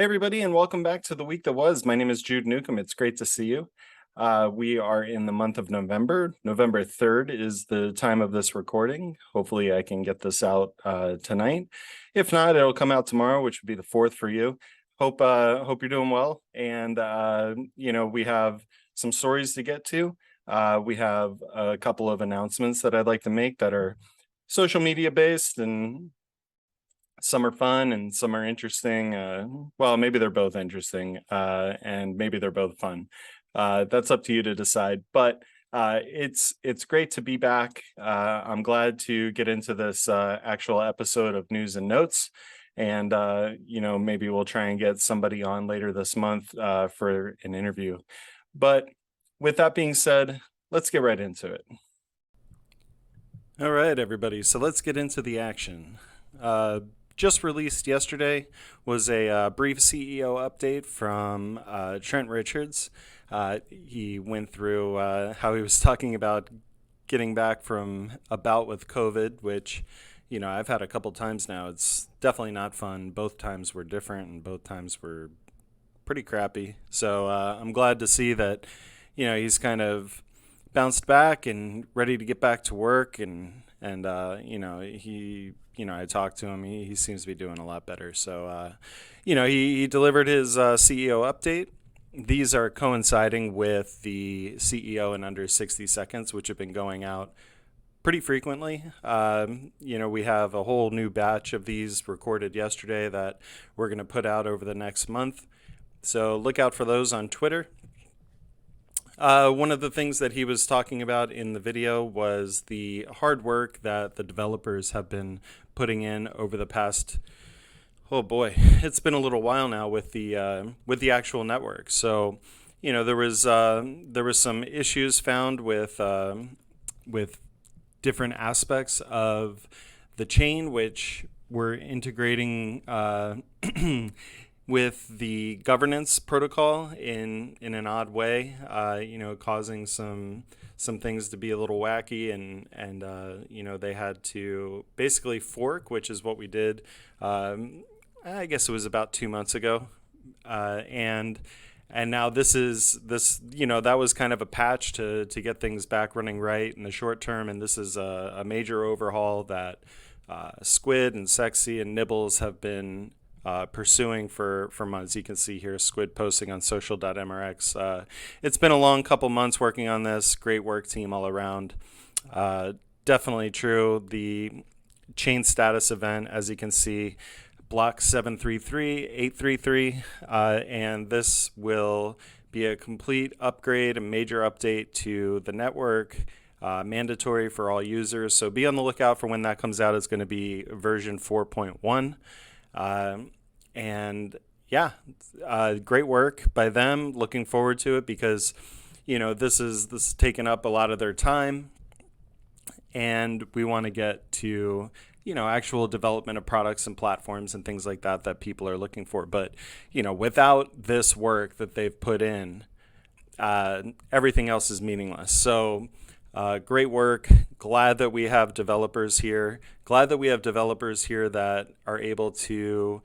Hey, everybody, and welcome back to the week that was. My name is Jude Newcomb. It's great to see you. We are in the month of November. November 3rd is the time of this recording. Hopefully, I can get this out tonight. If not, it'll come out tomorrow, which would be the 4th for you. Hope you're doing well. And we have some stories to get to. We have a couple of announcements that I'd like to make that are social media based, and some are fun and some are interesting. Well, maybe they're both interesting, and maybe they're both fun. That's up to you to decide. But it's great to be back. I'm glad to get into this actual episode of News and Notes. And maybe we'll try and get somebody on later this month for an interview. But with that being said, let's get right into it. All right, everybody. So let's get into the action. Just released yesterday was a brief CEO update from Trent Richards. He went through how he was talking about getting back from a bout with COVID, which, I've had a couple times now. It's definitely not fun. Both times were different and both times were pretty crappy. So I'm glad to see that, he's kind of bounced back and ready to get back to work. I talked to him. He seems to be doing a lot better. So, he delivered his CEO update. These are coinciding with the CEO in under 60 seconds, which have been going out pretty frequently. We have a whole new batch of these recorded yesterday that we're going to put out over the next month. So look out for those on Twitter. One of the things that he was talking about in the video was the hard work that the developers have been putting in over the past, it's been a little while now with the actual network. So, there was some issues found with different aspects of the chain, which were integrating with the governance protocol in an odd way, causing some things to be a little wacky, and they had to basically fork, which is what we did. I guess it was about 2 months ago, and now this that was kind of a patch to get things back running right in the short term, and this is a major overhaul that Squid and Sexy and Nibbles have been pursuing for months. You can see here Squid posting on social.mrx. It's been a long couple months working on this. Great work, team, all around. Definitely true. The chain status event, as you can see, block 733-833, and this will be a complete upgrade, a major update to the network, mandatory for all users. So be on the lookout for when that comes out. It's going to be version 4.1. Great work by them. Looking forward to it because, this is taking up a lot of their time, and we want to get to, actual development of products and platforms and things like that people are looking for. But, without this work that they've put in, everything else is meaningless. So, great work. Glad that we have developers here. Glad that we have developers here that are able to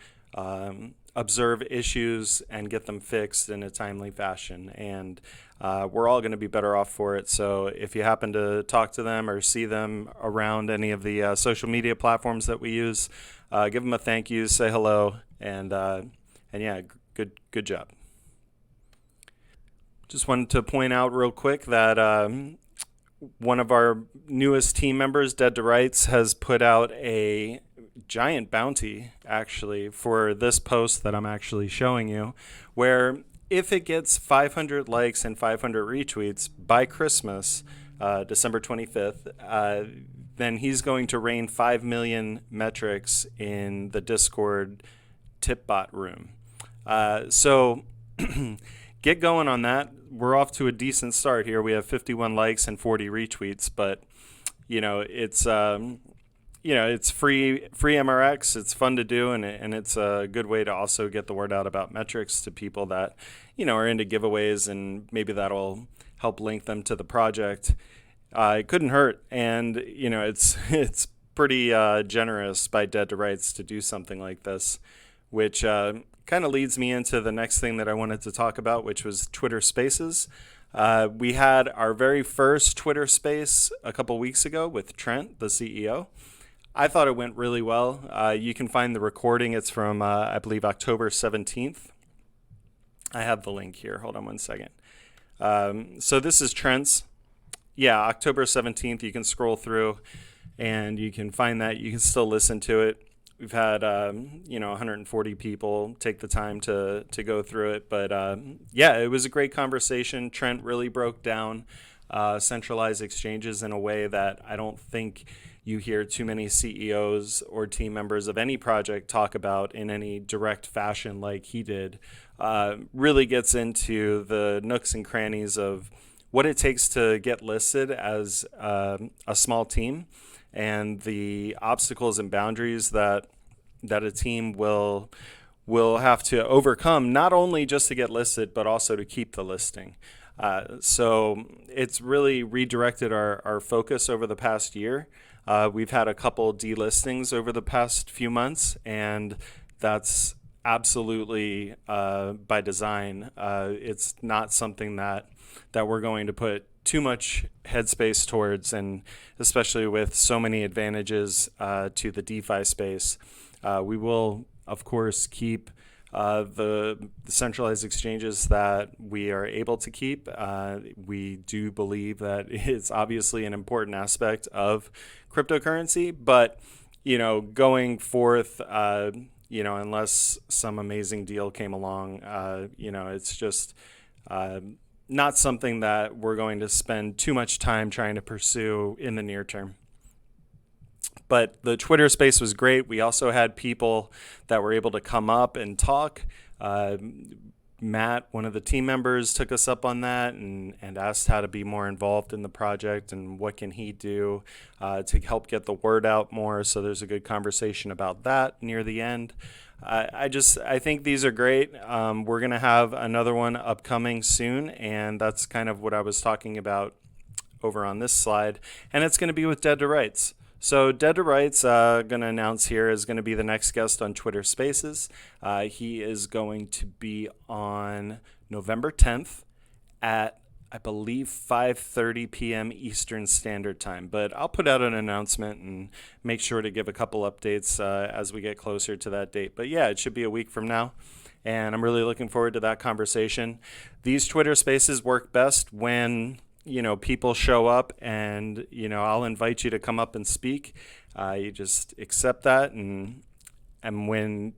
observe issues and get them fixed in a timely fashion. And we're all going to be better off for it. So if you happen to talk to them or see them around any of the social media platforms that we use, give them a thank you, say hello, and yeah, good job. Just wanted to point out real quick that one of our newest team members, Dead to Rights, has put out a giant bounty, actually, for this post that I'm actually showing you, where if it gets 500 likes and 500 retweets by Christmas, December 25th, then he's going to rain 5 million Metrix in the Discord tipbot room. So get going on that. We're off to a decent start here. We have 51 likes and 40 retweets, but it's free MRX. It's fun to do, and it's a good way to also get the word out about Metrix to people that are into giveaways, and maybe that'll help link them to the project. It couldn't hurt, and it's pretty generous by Dead to Rights to do something like this, which kind of leads me into the next thing that I wanted to talk about, which was Twitter Spaces. We had our very first Twitter Space a couple weeks ago with Trent, the CEO. I thought it went really well. You can find the recording. It's from, I believe, October 17th. I have the link here. Hold on one second. So this is Trent's. Yeah, October 17th. You can scroll through and you can find that. You can still listen to it. We've had, 140 people take the time to go through it. But yeah, it was a great conversation. Trent really broke down centralized exchanges in a way that I don't think you hear too many CEOs or team members of any project talk about in any direct fashion like he did. Really gets into the nooks and crannies of what it takes to get listed as a small team and the obstacles and boundaries that a team will have to overcome, not only just to get listed, but also to keep the listing. So it's really redirected our focus over the past year. We've had a couple delistings over the past few months, and that's absolutely by design. It's not something that we're going to put too much headspace towards, and especially with so many advantages to the DeFi space. We will, of course, keep the centralized exchanges that we are able to keep. We do believe that it's obviously an important aspect of cryptocurrency, but going forth, unless some amazing deal came along, it's just not something that we're going to spend too much time trying to pursue in the near term. But the Twitter space was great. We also had people that were able to come up and talk. Matt, one of the team members, took us up on that and asked how to be more involved in the project and what can he do to help get the word out more. So there's a good conversation about that near the end. I think these are great. We're going to have another one upcoming soon, and that's kind of what I was talking about over on this slide. And it's going to be with Dead to Rights. So Dead to Rights, going to announce here, is going to be the next guest on Twitter Spaces. He is going to be on November 10th at, I believe, 5:30 p.m. Eastern Standard Time. But I'll put out an announcement and make sure to give a couple updates as we get closer to that date. But yeah, it should be a week from now. And I'm really looking forward to that conversation. These Twitter Spaces work best when people show up, and I'll invite you to come up and speak. You just accept that, and when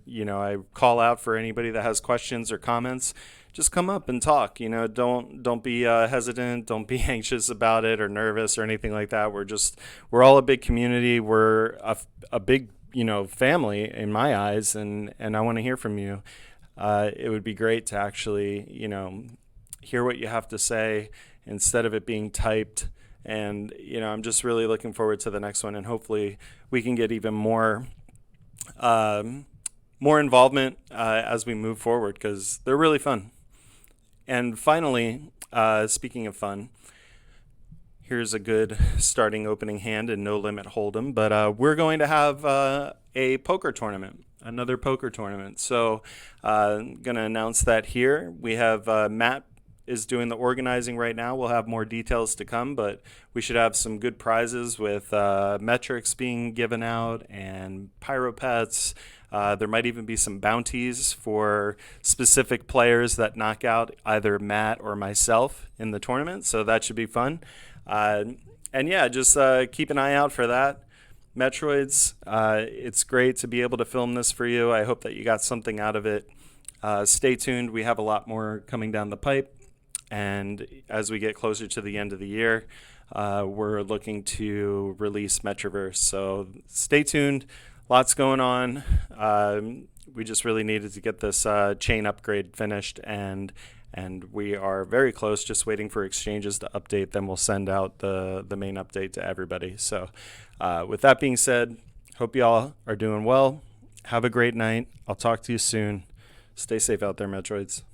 I call out for anybody that has questions or comments, just come up and talk. Don't be hesitant, don't be anxious about it or nervous or anything like that. We're all a big community. We're a big family in my eyes, and I want to hear from you. It would be great to actually hear what you have to say instead of it being typed. And I'm just really looking forward to the next one, and hopefully we can get even more involvement as we move forward, because they're really fun. And finally, speaking of fun, here's a good starting opening hand in No Limit Hold'em. But we're going to have a poker tournament, another poker tournament. So I'm going to announce that here. We have Matt is doing the organizing right now. We'll have more details to come, but we should have some good prizes with Metrix being given out and Pyro Pets. There might even be some bounties for specific players that knock out either Matt or myself in the tournament, so that should be fun. And yeah, just keep an eye out for that. Metroids, it's great to be able to film this for you. I hope that you got something out of it. Stay tuned. We have a lot more coming down the pipe. And as we get closer to the end of the year, we're looking to release Metroverse. So stay tuned. Lots going on. We just really needed to get this chain upgrade finished, and we are very close, just waiting for exchanges to update. Then we'll send out the main update to everybody. So with that being said, hope you all are doing well. Have a great night. I'll talk to you soon. Stay safe out there, Metroids.